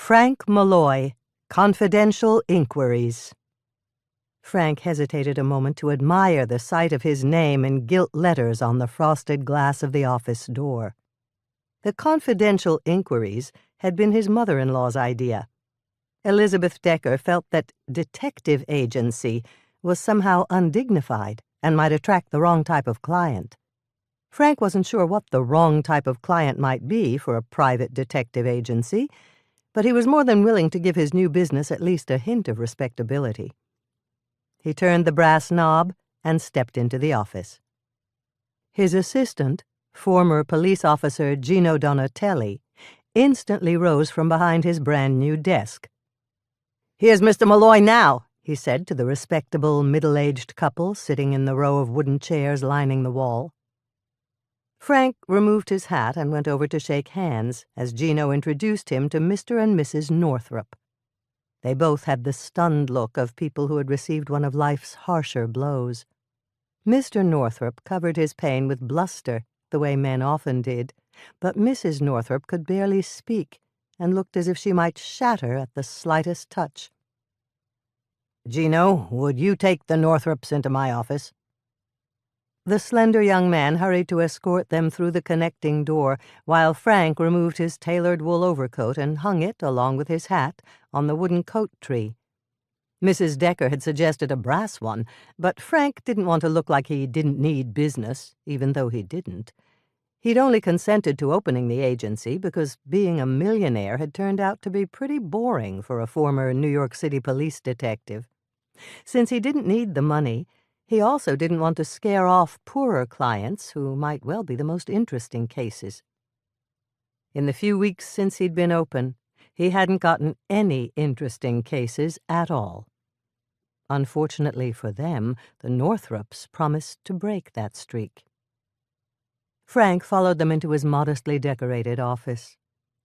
Frank Malloy, Confidential Inquiries. Frank hesitated a moment to admire the sight of his name in gilt letters on the frosted glass of the office door. The Confidential Inquiries had been his mother-in-law's idea. Elizabeth Decker felt that detective agency was somehow undignified and might attract the wrong type of client. Frank wasn't sure what the wrong type of client might be for a private detective agency, but he was more than willing to give his new business at least a hint of respectability. He turned the brass knob and stepped into the office. His assistant, former police officer Gino Donatelli, instantly rose from behind his brand-new desk. "Here's Mr. Malloy now," he said to the respectable, middle-aged couple sitting in the row of wooden chairs lining the wall. Frank removed his hat and went over to shake hands as Gino introduced him to Mr. and Mrs. Northrup. They both had the stunned look of people who had received one of life's harsher blows. Mr. Northrup covered his pain with bluster, the way men often did, but Mrs. Northrup could barely speak and looked as if she might shatter at the slightest touch. "Gino, would you take the Northrups into my office?" The slender young man hurried to escort them through the connecting door, while Frank removed his tailored wool overcoat and hung it, along with his hat, on the wooden coat tree. Mrs. Decker had suggested a brass one, but Frank didn't want to look like he didn't need business, even though he didn't. He'd only consented to opening the agency because being a millionaire had turned out to be pretty boring for a former New York City police detective. Since he didn't need the money, he also didn't want to scare off poorer clients who might well be the most interesting cases. In the few weeks since he'd been open, he hadn't gotten any interesting cases at all. Unfortunately for them, the Northrups promised to break that streak. Frank followed them into his modestly decorated office.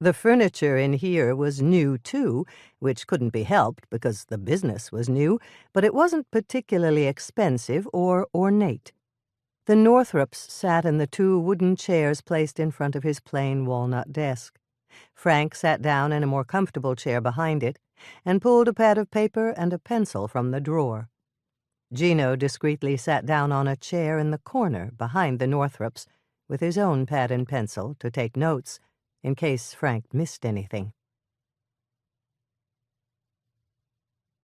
The furniture in here was new, too, which couldn't be helped because the business was new, but it wasn't particularly expensive or ornate. The Northrups sat in the two wooden chairs placed in front of his plain walnut desk. Frank sat down in a more comfortable chair behind it and pulled a pad of paper and a pencil from the drawer. Gino discreetly sat down on a chair in the corner behind the Northrups with his own pad and pencil to take notes in case Frank missed anything.